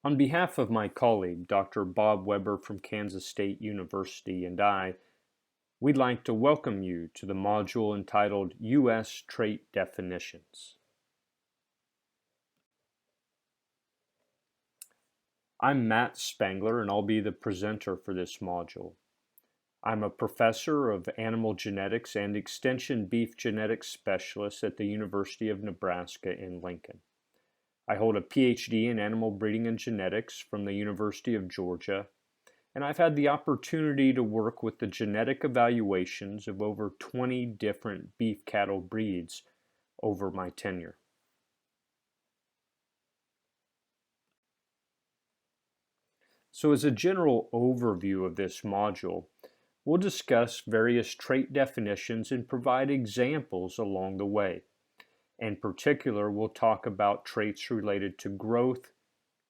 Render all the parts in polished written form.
On behalf of my colleague, Dr. Bob Weaber from Kansas State University, and we'd like to welcome you to the module entitled U.S. Trait Definitions. I'm Matt Spangler, and I'll be the presenter for this module. I'm a professor of animal genetics and extension beef genetics specialist at the University of Nebraska in Lincoln. I hold a PhD in animal breeding and genetics from the University of Georgia, and I've had the opportunity to work with the genetic evaluations of over 20 different beef cattle breeds over my tenure. So as a general overview of this module, we'll discuss various trait definitions and provide examples along the way. In particular, we'll talk about traits related to growth,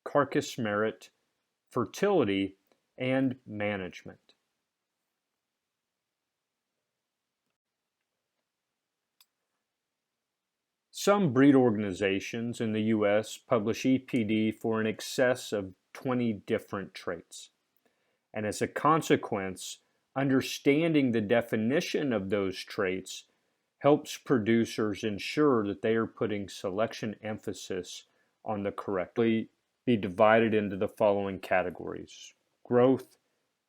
carcass merit, fertility, and management. Some breed organizations in the U.S. publish EPD for an excess of 20 different traits. And as a consequence, understanding the definition of those traits helps producers ensure that they are putting selection emphasis on the correctly be divided into the following categories: growth,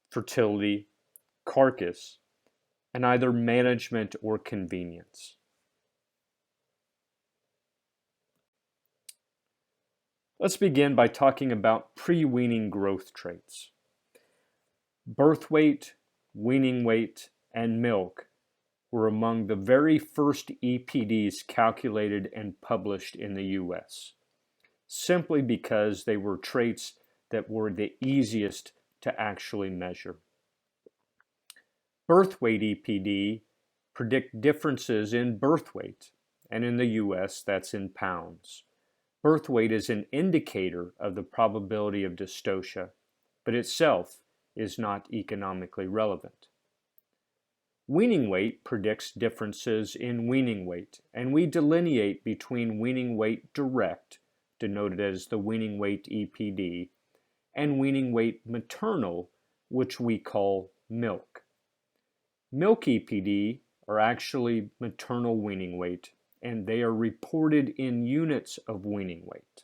fertility, carcass, and either management or convenience. Let's begin by talking about pre-weaning growth traits. Birth weight, weaning weight, and milk were among the very first EPDs calculated and published in the U.S., simply because they were traits that were the easiest to actually measure. Birth weight EPD predict differences in birth weight, and in the U.S. that's in pounds. Birth weight is an indicator of the probability of dystocia, but itself is not economically relevant. Weaning weight predicts differences in weaning weight, and we delineate between weaning weight direct, denoted as the weaning weight EPD, and weaning weight maternal, which we call milk. Milk EPD are actually maternal weaning weight, and they are reported in units of weaning weight.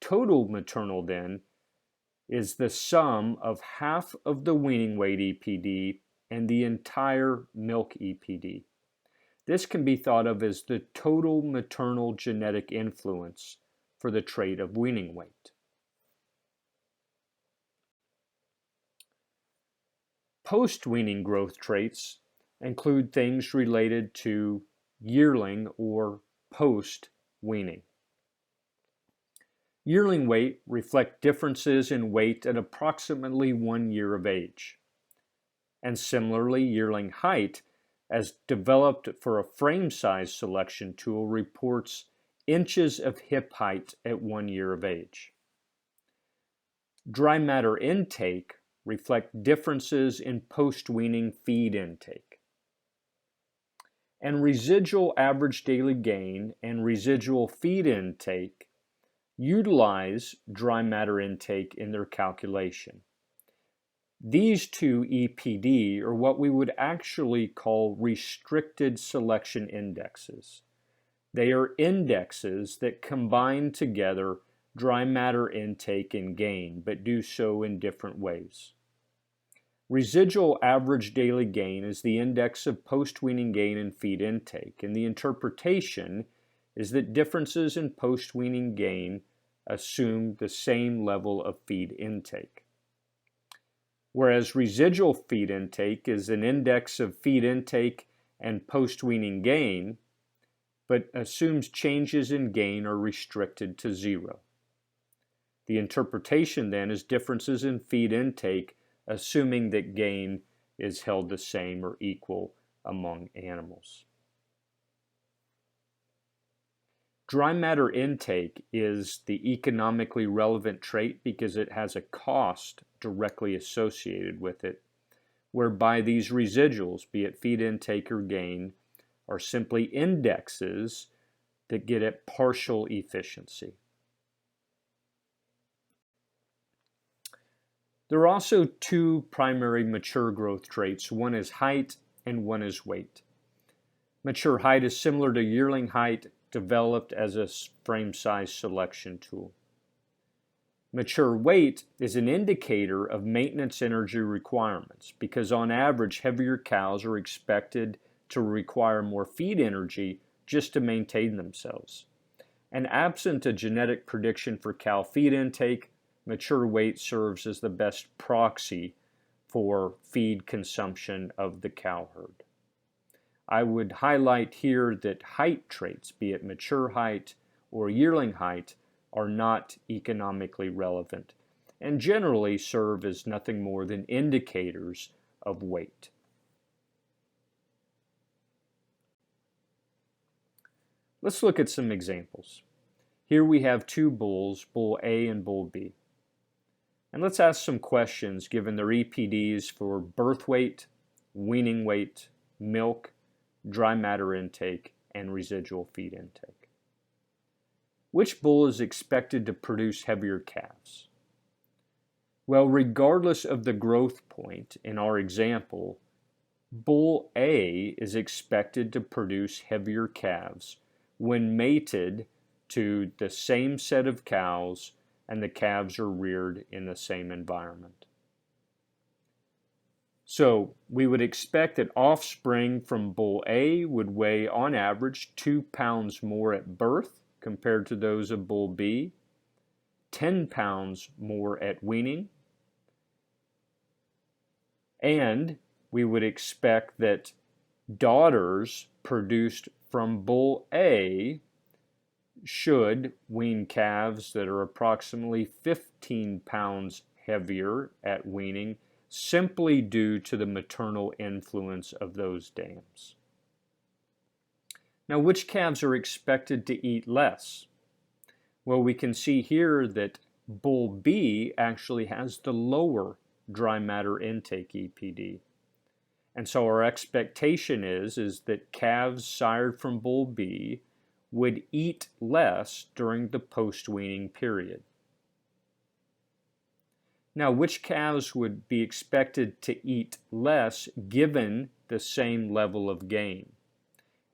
Total maternal, then, is the sum of half of the weaning weight EPD and the entire milk EPD. This can be thought of as the total maternal genetic influence for the trait of weaning weight. Post-weaning growth traits include things related to yearling or post-weaning. Yearling weight reflect differences in weight at approximately 1 year of age. And similarly, yearling height, as developed for a frame size selection tool, reports inches of hip height at 1 year of age. Dry matter intake reflect differences in post-weaning feed intake. And residual average daily gain and residual feed intake utilize dry matter intake in their calculation. These two EPD are what we would actually call restricted selection indexes. They are indexes that combine together dry matter intake and gain, but do so in different ways. Residual average daily gain is the index of post-weaning gain and feed intake, and the interpretation is that differences in post-weaning gain assume the same level of feed intake. Whereas residual feed intake is an index of feed intake and post-weaning gain, but assumes changes in gain are restricted to 0. The interpretation then is differences in feed intake, assuming that gain is held the same or equal among animals. Dry matter intake is the economically relevant trait because it has a cost directly associated with it, whereby these residuals, be it feed intake or gain, are simply indexes that get at partial efficiency. There are also two primary mature growth traits. One is height and one is weight. Mature height is similar to yearling height, developed as a frame size selection tool. Mature weight is an indicator of maintenance energy requirements because on average heavier cows are expected to require more feed energy just to maintain themselves. And absent a genetic prediction for cow feed intake, mature weight serves as the best proxy for feed consumption of the cow herd. I would highlight here that height traits, be it mature height or yearling height, are not economically relevant and generally serve as nothing more than indicators of weight. Let's look at some examples. Here we have two bulls, Bull A and Bull B. And let's ask some questions given their EPDs for birth weight, weaning weight, milk, dry matter intake, and residual feed intake. Which bull is expected to produce heavier calves? Well, regardless of the growth point in our example, Bull A is expected to produce heavier calves when mated to the same set of cows and the calves are reared in the same environment. So we would expect that offspring from Bull A would weigh on average 2 pounds more at birth compared to those of Bull B, 10 pounds more at weaning, and we would expect that daughters produced from Bull A should wean calves that are approximately 15 pounds heavier at weaning simply due to the maternal influence of those dams. Now, which calves are expected to eat less? Well, we can see here that Bull B actually has the lower dry matter intake EPD. And so our expectation is that calves sired from Bull B would eat less during the post-weaning period. Now, which calves would be expected to eat less given the same level of gain?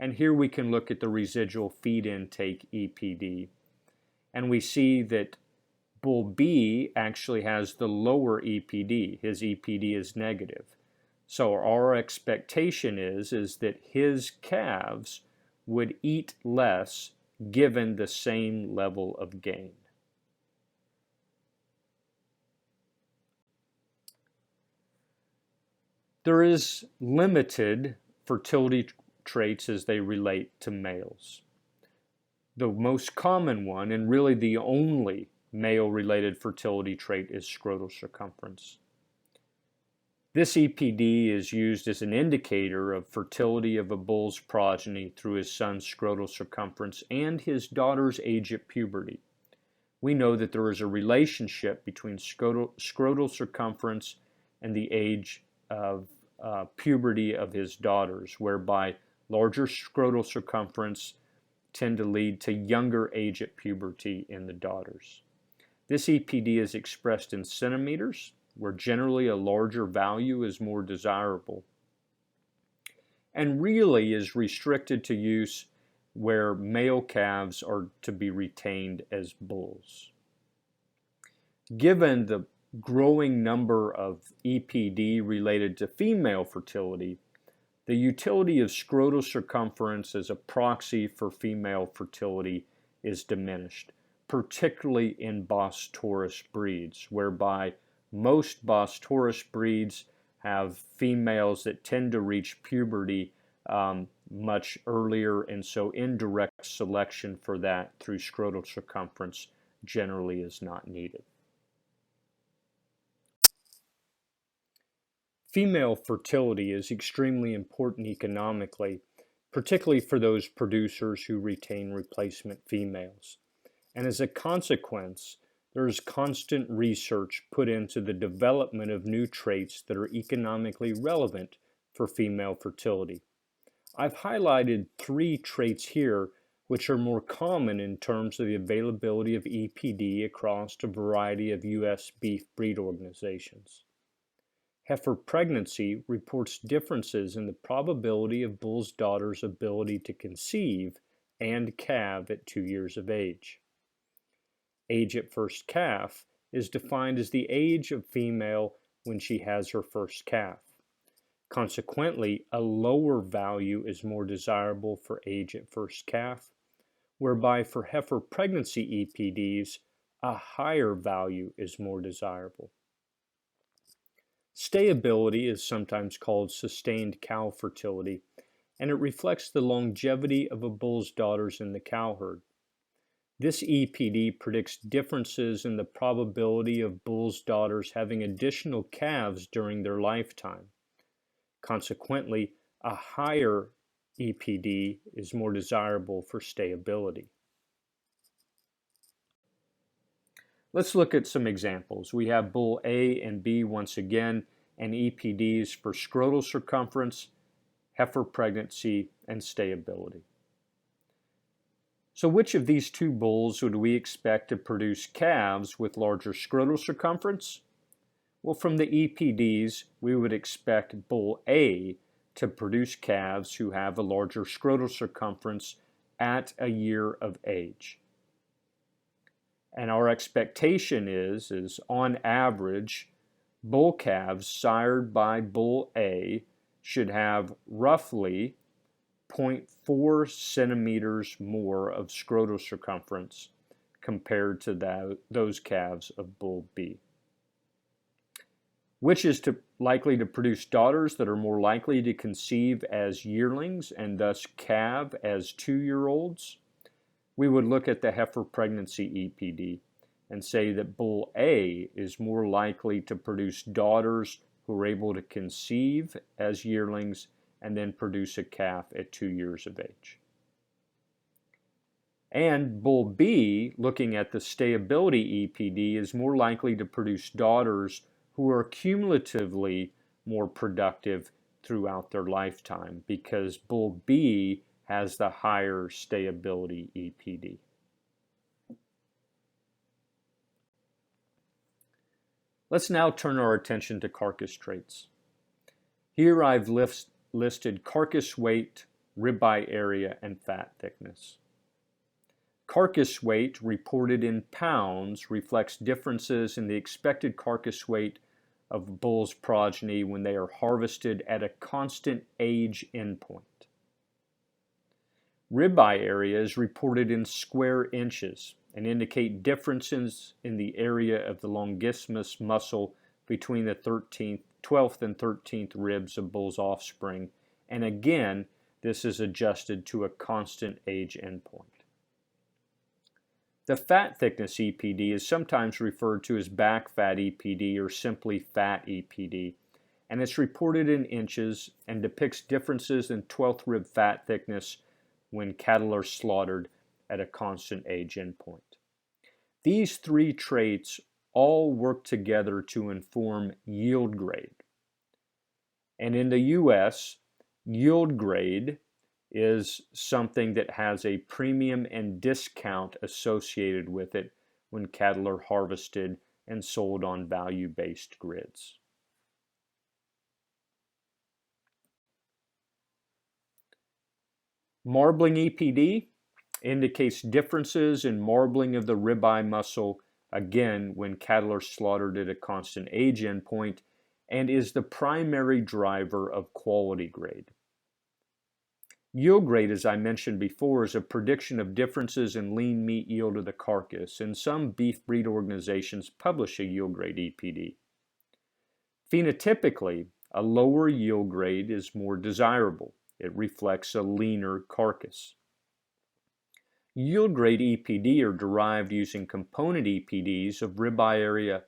And here we can look at the residual feed intake EPD. And we see that Bull B actually has the lower EPD. His EPD is negative. So our expectation is that his calves would eat less given the same level of gain. There is limited fertility traits as they relate to males. The most common one, and really the only male-related fertility trait, is scrotal circumference. This EPD is used as an indicator of fertility of a bull's progeny through his son's scrotal circumference and his daughter's age at puberty. We know that there is a relationship between scrotal circumference and the age of puberty of his daughters, whereby larger scrotal circumference tend to lead to younger age at puberty in the daughters. This EPD is expressed in centimeters, where generally a larger value is more desirable, and really is restricted to use where male calves are to be retained as bulls. Given the growing number of EPD related to female fertility, the utility of scrotal circumference as a proxy for female fertility is diminished, particularly in Bos Taurus breeds, whereby most Bos Taurus breeds have females that tend to reach puberty much earlier, and so indirect selection for that through scrotal circumference generally is not needed. Female fertility is extremely important economically, particularly for those producers who retain replacement females. And as a consequence, there is constant research put into the development of new traits that are economically relevant for female fertility. I've highlighted 3 traits here which are more common in terms of the availability of EPD across a variety of U.S. beef breed organizations. Heifer pregnancy reports differences in the probability of bull's daughter's ability to conceive and calve at 2 years of age. Age at first calf is defined as the age of female when she has her first calf. Consequently, a lower value is more desirable for age at first calf, whereby for heifer pregnancy EPDs, a higher value is more desirable. Stayability is sometimes called sustained cow fertility, and it reflects the longevity of a bull's daughters in the cow herd. This EPD predicts differences in the probability of bull's daughters having additional calves during their lifetime. Consequently, a higher EPD is more desirable for stayability. Let's look at some examples. We have bull A and B once again, and EPDs for scrotal circumference, heifer pregnancy, and stayability. So which of these two bulls would we expect to produce calves with larger scrotal circumference? Well, from the EPDs, we would expect bull A to produce calves who have a larger scrotal circumference at a year of age. And our expectation is on average, bull calves sired by bull A should have roughly 0.4 centimeters more of scrotal circumference compared to those calves of bull B. Which is likely to produce daughters that are more likely to conceive as yearlings and thus calve as 2-year-olds? We would look at the heifer pregnancy EPD and say that bull A is more likely to produce daughters who are able to conceive as yearlings and then produce a calf at 2 years of age. And bull B, looking at the stayability EPD, is more likely to produce daughters who are cumulatively more productive throughout their lifetime because bull B has the higher stayability EPD. Let's now turn our attention to carcass traits. Here I've listed carcass weight, ribeye area, and fat thickness. Carcass weight reported in pounds reflects differences in the expected carcass weight of bull's progeny when they are harvested at a constant age endpoint. Ribeye area is reported in square inches and indicate differences in the area of the longissimus muscle between the 12th and 13th ribs of bull's offspring, and again, this is adjusted to a constant age endpoint. The fat thickness EPD is sometimes referred to as back fat EPD or simply fat EPD, and it's reported in inches and depicts differences in 12th rib fat thickness when cattle are slaughtered at a constant age endpoint. These three traits all work together to inform yield grade. And in the U.S., yield grade is something that has a premium and discount associated with it when cattle are harvested and sold on value-based grids. Marbling EPD indicates differences in marbling of the ribeye muscle, again when cattle are slaughtered at a constant age endpoint, and is the primary driver of quality grade. Yield grade, as I mentioned before, is a prediction of differences in lean meat yield of the carcass, and some beef breed organizations publish a yield grade EPD. Phenotypically, a lower yield grade is more desirable. It reflects a leaner carcass. Yield grade EPD are derived using component EPDs of ribeye area,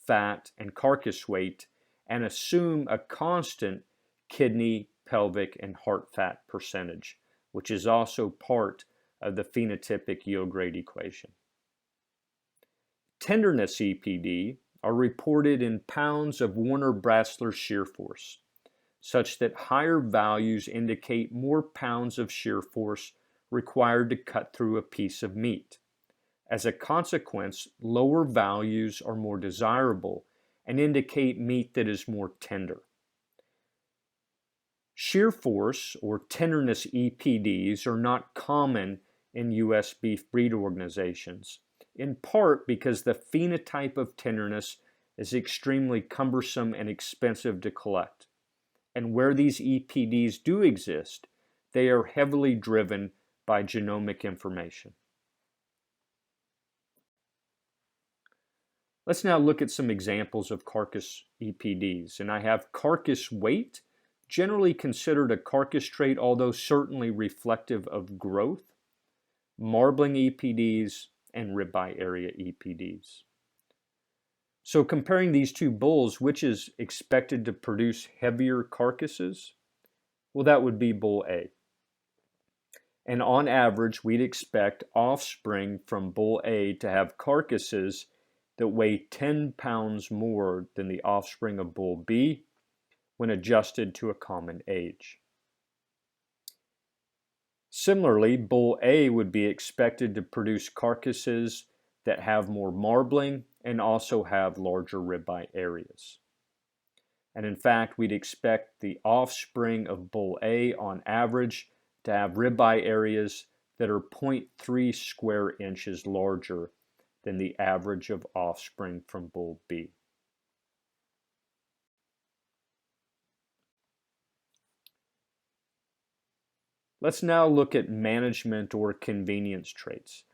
fat, and carcass weight, and assume a constant kidney, pelvic, and heart fat percentage, which is also part of the phenotypic yield grade equation. Tenderness EPD are reported in pounds of Warner-Brasler shear force, such that higher values indicate more pounds of shear force required to cut through a piece of meat. As a consequence, lower values are more desirable and indicate meat that is more tender. Shear force or tenderness EPDs are not common in U.S. beef breed organizations, in part because the phenotype of tenderness is extremely cumbersome and expensive to collect. And where these EPDs do exist, they are heavily driven by genomic information. Let's now look at some examples of carcass EPDs. And I have carcass weight, generally considered a carcass trait, although certainly reflective of growth, marbling EPDs, and ribeye area EPDs. So comparing these two bulls, which is expected to produce heavier carcasses? Well, that would be bull A. And on average, we'd expect offspring from bull A to have carcasses that weigh 10 pounds more than the offspring of bull B when adjusted to a common age. Similarly, bull A would be expected to produce carcasses that have more marbling and also have larger ribeye areas. And in fact, we'd expect the offspring of bull A on average to have ribeye areas that are 0.3 square inches larger than the average of offspring from bull B. Let's now look at management or convenience traits.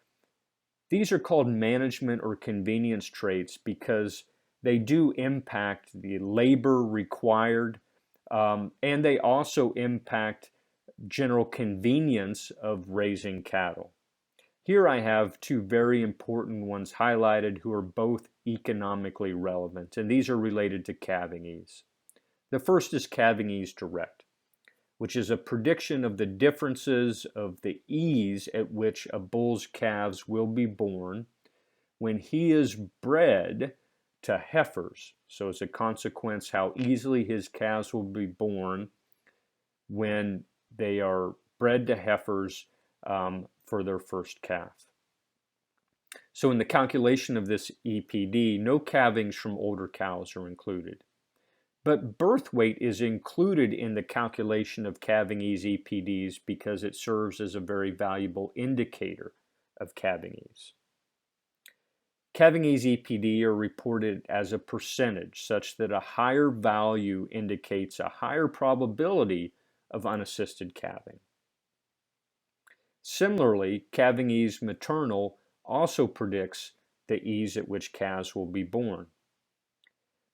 These are called management or convenience traits because they do impact the labor required, and they also impact general convenience of raising cattle. Here I have two very important ones highlighted who are both economically relevant, and these are related to calving ease. The first is calving ease direct, which is a prediction of the differences of the ease at which a bull's calves will be born when he is bred to heifers. So as a consequence, how easily his calves will be born when they are bred to heifers for their first calf. So in the calculation of this EPD, no calvings from older cows are included. But birth weight is included in the calculation of calving ease EPDs because it serves as a very valuable indicator of calving ease. Calving ease EPD are reported as a percentage such that a higher value indicates a higher probability of unassisted calving. Similarly, calving ease maternal also predicts the ease at which calves will be born.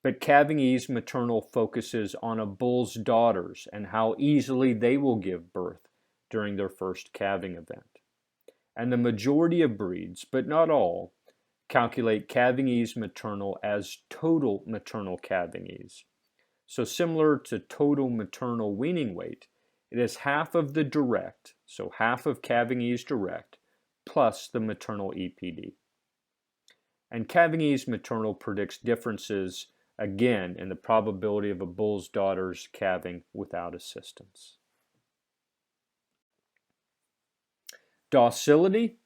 But calving ease maternal focuses on a bull's daughters and how easily they will give birth during their first calving event. And the majority of breeds, but not all, calculate calving ease maternal as total maternal calving ease. So similar to total maternal weaning weight, it is half of the direct, so half of calving ease direct, plus the maternal EPD. And calving ease maternal predicts differences again in the probability of a bull's daughters calving without assistance. Docility,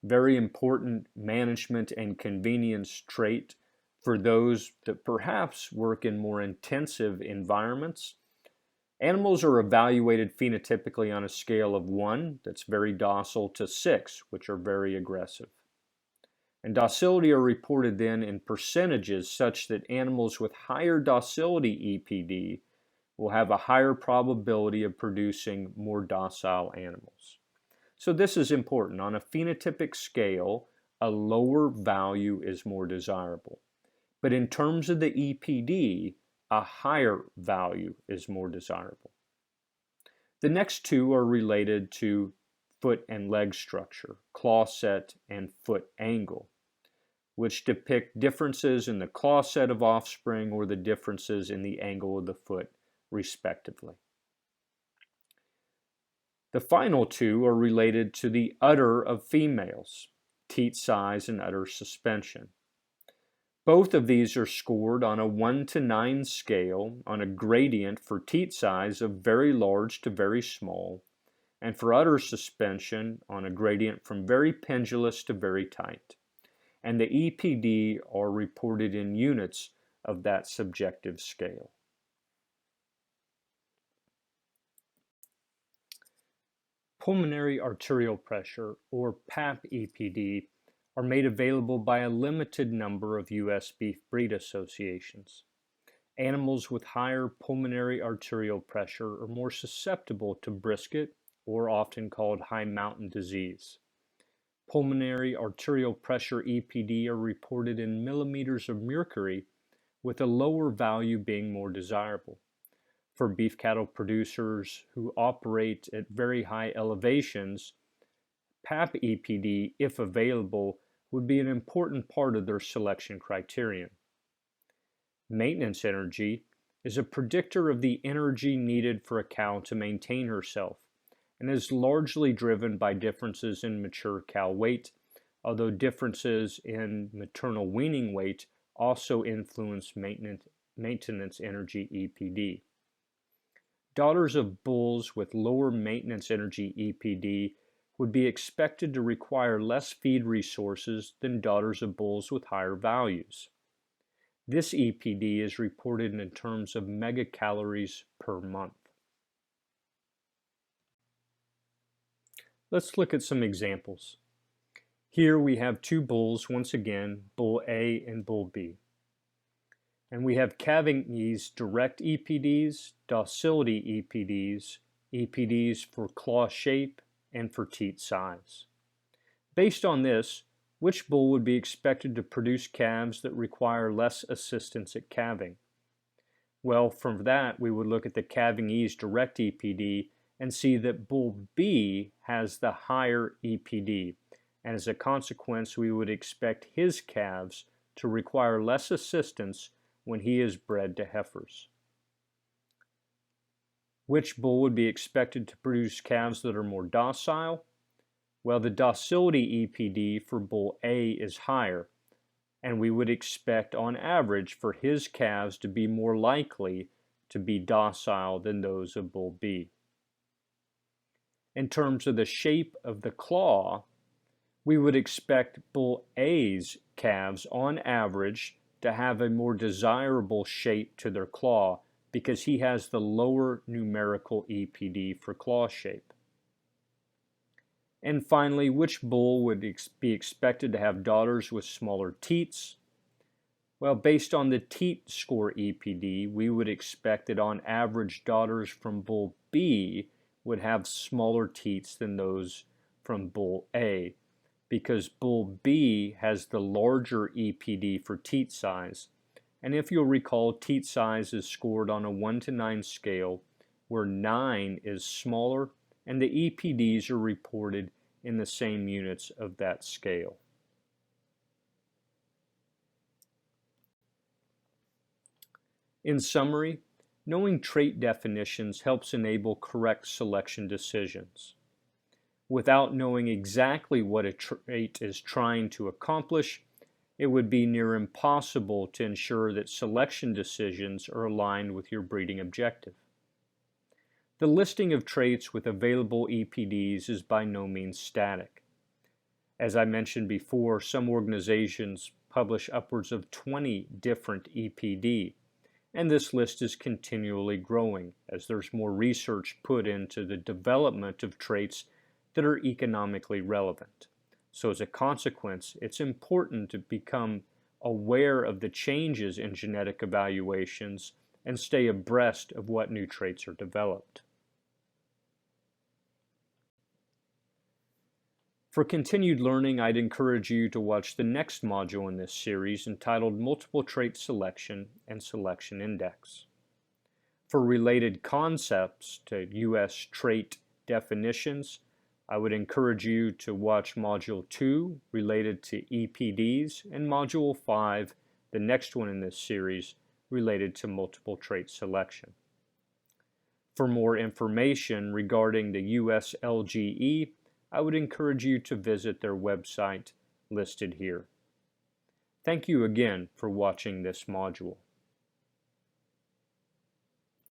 very important management and convenience trait for those that perhaps work in more intensive environments. Animals are evaluated phenotypically on a scale of 1, that's very docile, to 6, which are very aggressive. And docility are reported then in percentages such that animals with higher docility EPD will have a higher probability of producing more docile animals. So this is important. On a phenotypic scale, a lower value is more desirable. But in terms of the EPD, a higher value is more desirable. The next two are related to foot and leg structure, claw set and foot angle, which depict differences in the claw set of offspring or the differences in the angle of the foot, respectively. The final two are related to the udder of females, teat size and udder suspension. Both of these are scored on a 1 to 9 scale on a gradient for teat size of very large to very small and for udder suspension on a gradient from very pendulous to very tight. And the EPD are reported in units of that subjective scale. Pulmonary arterial pressure, or PAP-EPD, are made available by a limited number of U.S. beef breed associations. Animals with higher pulmonary arterial pressure are more susceptible to brisket, or often called high mountain disease. Pulmonary arterial pressure EPD are reported in millimeters of mercury, with a lower value being more desirable. For beef cattle producers who operate at very high elevations, PAP-EPD, if available, would be an important part of their selection criterion. Maintenance energy is a predictor of the energy needed for a cow to maintain herself, and is largely driven by differences in mature cow weight, although differences in maternal weaning weight also influence maintenance energy EPD. Daughters of bulls with lower maintenance energy EPD would be expected to require less feed resources than daughters of bulls with higher values. This EPD is reported in terms of megacalories per month. Let's look at some examples. Here we have two bulls, once again, bull A and bull B. And we have calving ease direct EPDs, docility EPDs, EPDs for claw shape, and for teat size. Based on this, which bull would be expected to produce calves that require less assistance at calving? Well, from that, we would look at the calving ease direct EPD and see that bull B has the higher EPD, and as a consequence, we would expect his calves to require less assistance when he is bred to heifers. Which bull would be expected to produce calves that are more docile? Well, the docility EPD for bull A is higher, and we would expect on average for his calves to be more likely to be docile than those of bull B. In terms of the shape of the claw, we would expect bull A's calves on average to have a more desirable shape to their claw because he has the lower numerical EPD for claw shape. And finally, which bull would be expected to have daughters with smaller teats? Well, based on the teat score EPD, we would expect that on average daughters from bull B would have smaller teats than those from bull A, because bull B has the larger EPD for teat size. And if you'll recall, teat size is scored on a 1 to 9 scale, where 9 is smaller, and the EPDs are reported in the same units of that scale. In summary, knowing trait definitions helps enable correct selection decisions. Without knowing exactly what a trait is trying to accomplish, it would be near impossible to ensure that selection decisions are aligned with your breeding objective. The listing of traits with available EPDs is by no means static. As I mentioned before, some organizations publish upwards of 20 different EPD, and this list is continually growing as there's more research put into the development of traits that are economically relevant. So as a consequence, it's important to become aware of the changes in genetic evaluations and stay abreast of what new traits are developed. For continued learning, I'd encourage you to watch the next module in this series entitled Multiple Trait Selection and Selection Index. For related concepts to U.S. trait definitions, I would encourage you to watch Module 2 related to EPDs and Module 5, the next one in this series, related to multiple trait selection. For more information regarding the USLGE, I would encourage you to visit their website listed here. Thank you again for watching this module.